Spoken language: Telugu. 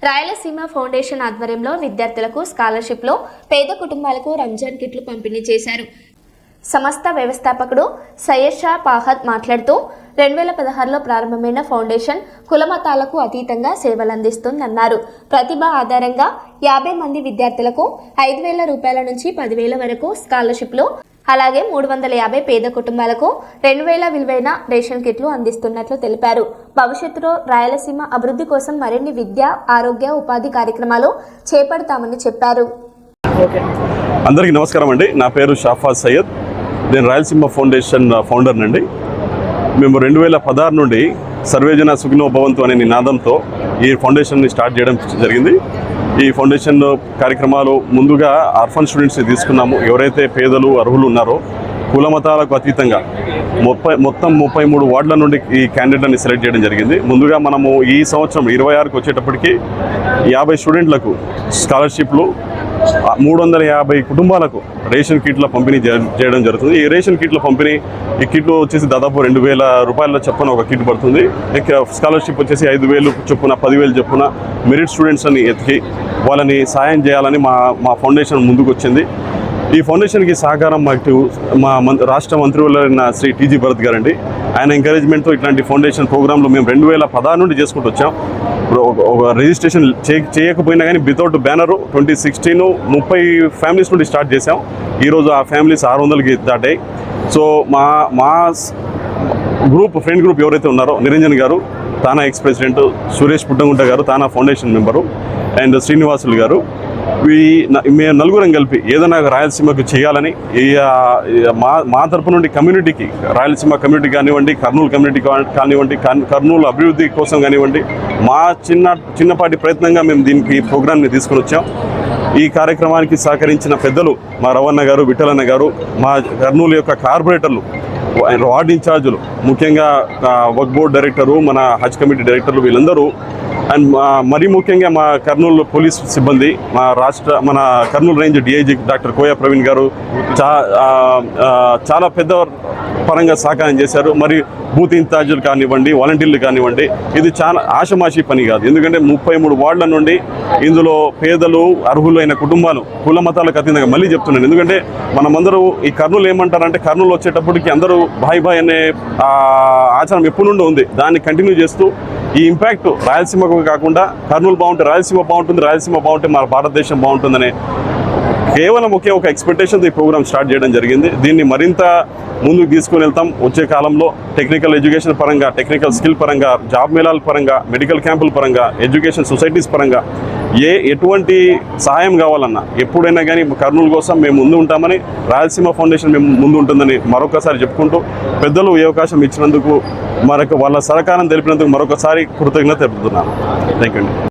రాయలసీమ ఫౌండేషన్ ఆధ్వర్యంలో విద్యార్థులకు స్కాలర్షిప్లో పేద కుటుంబాలకు రంజాన్ కిట్లు పంపిణీ చేశారు. సంస్థ వ్యవస్థాపకుడు సయ్యద్ షా ఫాహద్ మాట్లాడుతూ 2016లో ప్రారంభమైన ఫౌండేషన్ కులమతాలకు అతీతంగా సేవలందిస్తుందన్నారు. ప్రతిభ ఆధారంగా 50 మంది విద్యార్థులకు 5,000 రూపాయల నుంచి 10,000 వరకు స్కాలర్షిప్లు, అలాగే 350 పేద కుటుంబాలకు 2,000 విలువైన రేషన్ కిట్లు అందిస్తున్నట్లు తెలిపారు. భవిష్యత్తులో రాయలసీమ అభివృద్ధి కోసం మరిన్ని విద్య, ఆరోగ్య, ఉపాధి కార్యక్రమాలు చేపడతామని చెప్పారు. అందరికీ నమస్కారం అండి. నా పేరు షాఫాజ్ సయ్యద్. నేను రాయలసీమ ఫౌండేషన్ ఫౌండర్ నండి. మేము 2016 నుండి సర్వేజన సుఖినో భవంతు అనే నినాదంతో ఈ ఫౌండేషన్ని స్టార్ట్ చేయడం జరిగింది. ఈ ఫౌండేషన్ కార్యక్రమాలు ముందుగా ఆర్ఫన్ స్టూడెంట్స్ని తీసుకున్నాము. ఎవరైతే పేదలు అర్హులు ఉన్నారో కులమతాలకు అతీతంగా మొత్తం 33 వార్డుల నుండి ఈ క్యాండిడేట్ని సెలెక్ట్ చేయడం జరిగింది. ముందుగా మనము ఈ సంవత్సరం 26కి వచ్చేటప్పటికి 50 స్టూడెంట్లకు స్కాలర్షిప్లు, 350 కుటుంబాలకు రేషన్ కిట్ల పంపిణీ చేయడం జరుగుతుంది. ఈ రేషన్ కిట్ల పంపిణీ, ఈ కిట్లు వచ్చేసి దాదాపు 2,000 రూపాయల చొప్పున ఒక కిట్ పడుతుంది. స్కాలర్షిప్ వచ్చేసి 5,000 చొప్పున, 10,000 చొప్పున మెరిట్ స్టూడెంట్స్ అని ఎతికి వాళ్ళని సాయం చేయాలని మా ఫౌండేషన్ ముందుకు వచ్చింది. ఈ ఫౌండేషన్కి సహకారం మా రాష్ట్ర మంత్రివర్యులైన శ్రీ టీజీ భరత్ గారండి. ఆయన ఎంకరేజ్మెంట్తో ఇట్లాంటి ఫౌండేషన్ ప్రోగ్రాంలు మేము 2016 నుండి చేసుకుంటూ వచ్చాం. ఒక రిజిస్ట్రేషన్ చేయకపోయినా కానీ వితౌట్ బ్యానరు 2016 30 ఫ్యామిలీస్ నుండి స్టార్ట్ చేసాం. ఈరోజు ఆ ఫ్యామిలీస్ 600కి దాటాయి. సో మా ఫ్రెండ్ గ్రూప్ ఎవరైతే ఉన్నారో నిరంజన్ గారు, తానా ఎక్స్ ప్రెసిడెంట్, సురేష్ పుట్టగుంట గారు, తానా ఫౌండేషన్ మెంబరు, అండ్ శ్రీనివాసులు గారు, మేము నలుగురం కలిపి ఏదైనా రాయలసీమకు చేయాలని మా తరపు నుండి కమ్యూనిటీకి, రాయలసీమ కమ్యూనిటీ కానివ్వండి, కర్నూలు కమ్యూనిటీ కానివ్వండి, కర్నూలు అభివృద్ధి కోసం కానివ్వండి, మా చిన్నపాటి ప్రయత్నంగా మేము దీనికి ప్రోగ్రామ్ని తీసుకుని వచ్చాం. ఈ కార్యక్రమానికి సహకరించిన పెద్దలు మా రవణ గారు, విఠలన్న గారు, మా కర్నూలు యొక్క కార్పొరేటర్లు, వార్డ్ ఇన్ఛార్జులు, ముఖ్యంగా వర్క్ బోర్డ్ డైరెక్టరు, మన హజ్ కమిటీ డైరెక్టర్లు, వీళ్ళందరూ, అండ్ మరీ ముఖ్యంగా మా కర్నూలు పోలీస్ సిబ్బంది, మన Kurnool range DIG doctor Koya Praveen గారు చాలా పెద్ద పరంగా సహకారం చేశారు. మరి బూత్ ఇన్ఛార్జీలు కానివ్వండి, వాలంటీర్లు కానివ్వండి, ఇది చాలా ఆషమాషి పని కాదు. ఎందుకంటే 33 వార్డుల నుండి ఇందులో పేదలు, అర్హులైన కుటుంబాలు, కుల మతాలకు అతీతంగా, మళ్ళీ చెప్తున్నాను, ఎందుకంటే మనమందరూ ఈ కర్నూలు ఏమంటారంటే, కర్నూలు వచ్చేటప్పటికి అందరూ భాయ్ భాయ్ అనే ఆచారం ఎప్పటి నుండి ఉంది. దాన్ని కంటిన్యూ చేస్తూ ఈ ఇంపాక్ట్ రాయలసీమకు కాకుండా కర్నూలు బాగుంటే రాయలసీమ బాగుంటుంది, రాయలసీమ బాగుంటే మన భారతదేశం బాగుంటుందనే కేవలం ఒక ఎక్స్పెక్టేషన్తో ఈ ప్రోగ్రామ్ స్టార్ట్ చేయడం జరిగింది. దీన్ని మరింత ముందుకు తీసుకుని వెళ్తాం. వచ్చే కాలంలో టెక్నికల్ ఎడ్యుకేషన్ పరంగా, టెక్నికల్ స్కిల్ పరంగా, జాబ్ మేళాల పరంగా, మెడికల్ క్యాంపుల పరంగా, ఎడ్యుకేషన్ సొసైటీస్ పరంగా ఎటువంటి సహాయం కావాలన్నా ఎప్పుడైనా కానీ కర్నూలు కోసం మేము ముందు ఉంటామని, రాయలసీమ ఫౌండేషన్ మేము ముందు ఉంటుందని మరొకసారి చెప్పుకుంటూ, పెద్దలు ఈ అవకాశం ఇచ్చినందుకు, వాళ్ళ సహకారం తెలిపినందుకు మరొకసారి కృతజ్ఞత తెలుపుతున్నాను. థ్యాంక్ యూ అండి.